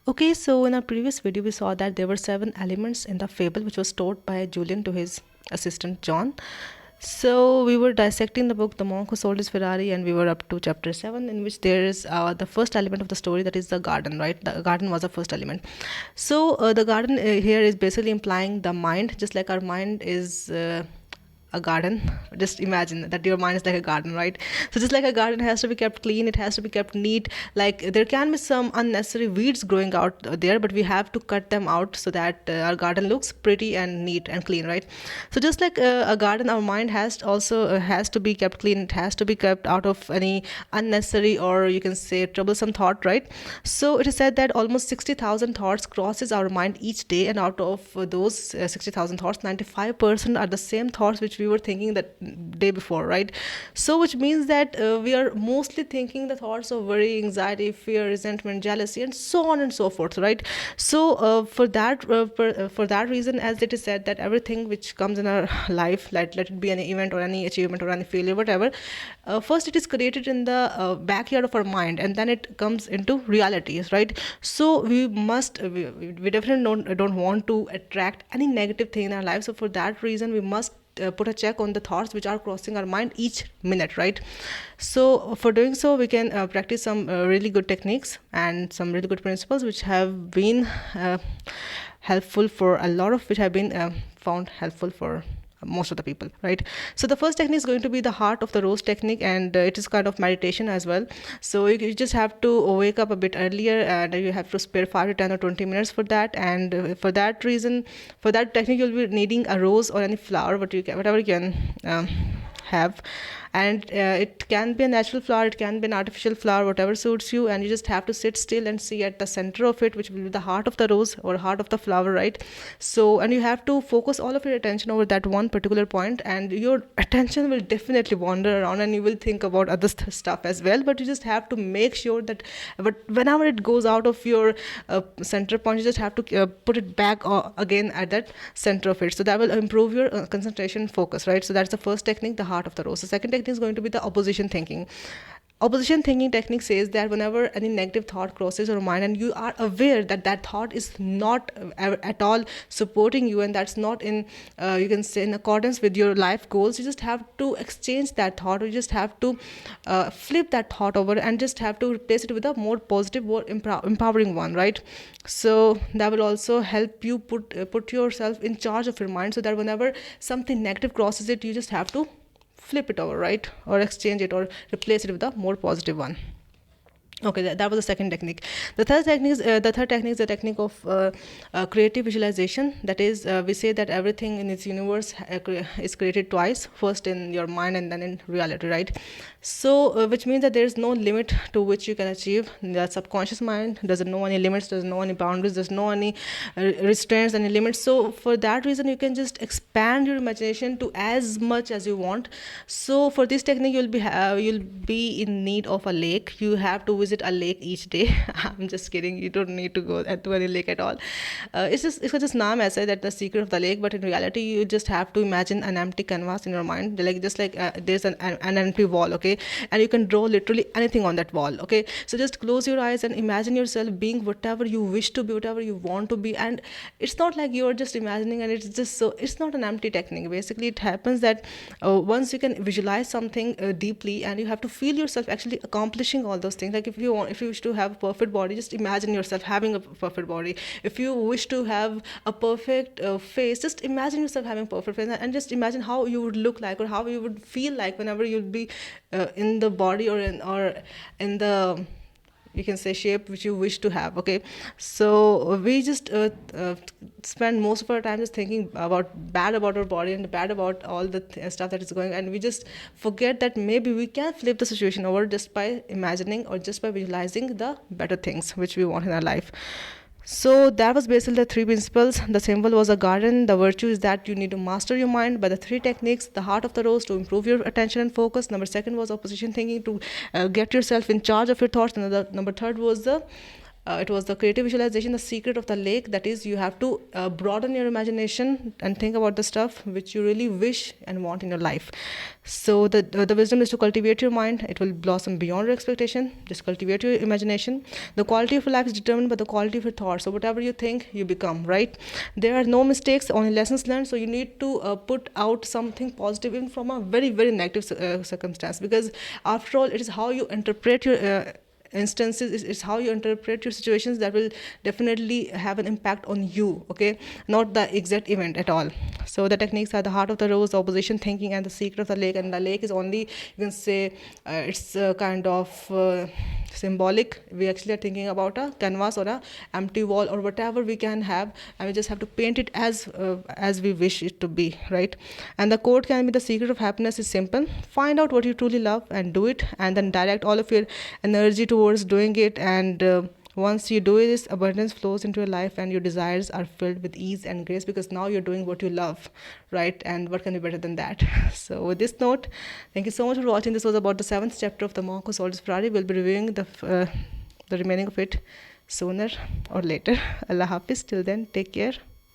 Okay, so in our previous video, we saw that there were seven elements in the fable which was taught by Julian to his assistant John. So we were dissecting the book The Monk Who Sold His Ferrari, and we were up to chapter 7, in which there is the first element of the story, that is the garden, right? The garden was the first element. So the garden here is basically implying the mind, just like our mind is. A garden. Just imagine that your mind is like a garden, right? So just like a garden has to be kept clean, it has to be kept neat. Like there can be some unnecessary weeds growing out there, but we have to cut them out so that our garden looks pretty and neat and clean, right? So just like a garden, our mind has also has to be kept clean. It has to be kept out of any unnecessary, or you can say, troublesome thought, right? So it is said that almost 60,000 thoughts crosses our mind each day, and out of those 60,000 thoughts, 95% are the same thoughts which we were thinking that day before, right? So which means that we are mostly thinking the thoughts of worry, anxiety, fear, resentment, jealousy, and so on and so forth, right? So for that reason, as it is said that everything which comes in our life, let it be any event or any achievement or any failure, whatever, first it is created in the backyard of our mind, and then it comes into realities, right? So we must we definitely don't want to attract any negative thing in our life. So for that reason, we must put a check on the thoughts which are crossing our mind each minute, right? So for doing so, we can practice some really good techniques and some really good principles which have been helpful for a lot of, which have been found helpful for most of the people, right? So the first technique is going to be the heart of the rose technique, and it is kind of meditation as well. So you just have to wake up a bit earlier, and you have to spare 5 to 10 or 20 minutes for that. And for that reason, for that technique, you'll be needing a rose or any flower, whatever you can have. And it can be a natural flower, it can be an artificial flower, whatever suits you. And you just have to sit still and see at the center of it, which will be the heart of the rose or heart of the flower, right? So, and you have to focus all of your attention over that one particular point, and your attention will definitely wander around, and you will think about other stuff as well. But you just have to make sure that, but whenever it goes out of your center point, you just have to put it back again at that center of it. So that will improve your concentration focus, right? So that's the first technique, the heart of the rose. The second technique is going to be the opposition thinking. Opposition thinking technique says that whenever any negative thought crosses your mind, and you are aware that that thought is not at all supporting you, and that's not in you can say in accordance with your life goals, you just have to exchange that thought, or you just have to flip that thought over and just have to replace it with a more positive, more empowering one, right? So that will also help you put yourself in charge of your mind, so that whenever something negative crosses it, you just have to flip it over, right? Or exchange it or replace it with a more positive one. Okay, that was the second technique. The third technique is the technique of creative visualization. That is, we say that everything in its universe is created twice, first in your mind and then in reality, right? So which means that there is no limit to which you can achieve. The subconscious mind doesn't know any limits, doesn't know any boundaries, doesn't know any restraints, any limits. So for that reason, you can just expand your imagination to as much as you want. So for this technique, you'll be in need of a lake. You have to visit a lake each day. I'm just kidding. You don't need to go to any lake at all. It's just naam aisa hai, that the secret of the lake. But in reality, you just have to imagine an empty canvas in your mind, like just like there's an empty wall, okay, and you can draw literally anything on that wall, okay. So just close your eyes and imagine yourself being whatever you wish to be, whatever you want to be. And it's not like you're just imagining, and it's just so, it's not an empty technique. Basically, it happens that once you can visualize something deeply, and you have to feel yourself actually accomplishing all those things. Like if you wish to have a perfect body, just imagine yourself having a perfect body. If you wish to have a perfect face, just imagine yourself having a perfect face, and just imagine how you would look like, or how you would feel like whenever you'll be in the body, or in the, you can say, shape which you wish to have, okay. So we just spend most of our time just thinking bad about our body and bad about all the stuff that is going, and we just forget that maybe we can flip the situation over just by imagining or just by visualizing the better things which we want in our life. So that was basically the three principles. The symbol was a garden. The virtue is that you need to master your mind by the three techniques. The heart of the rose, to improve your attention and focus. Number 2 was opposition thinking, to get yourself in charge of your thoughts. And the number 3 was the It was the creative visualization, the secret of the lake. That is, you have to broaden your imagination and think about the stuff which you really wish and want in your life. So the wisdom is to cultivate your mind. It will blossom beyond your expectation. Just cultivate your imagination. The quality of your life is determined by the quality of your thoughts. So whatever you think, you become, right? There are no mistakes, only lessons learned. So you need to put out something positive even from a very, very negative circumstance, because after all, it is how you interpret your instances, it's how you interpret your situations that will definitely have an impact on you, okay, not the exact event at all. So the techniques are the heart of the rose, the opposition thinking, and the secret of the lake. And the lake is only, you can say, it's kind of symbolic. We actually are thinking about a canvas or a empty wall or whatever we can have, and we just have to paint it as we wish it to be, right? And the quote can be, the secret of happiness is simple: find out what you truly love and do it, and then direct all of your energy towards doing it. And once you do this, abundance flows into your life and your desires are filled with ease and grace, because now you're doing what you love, right? And what can be better than that? So with this note, thank you so much for watching. This was about the 7th chapter of The Monk Who Sold His Ferrari. We'll be reviewing the remaining of it sooner or later. Allah Hafiz. Till then, take care.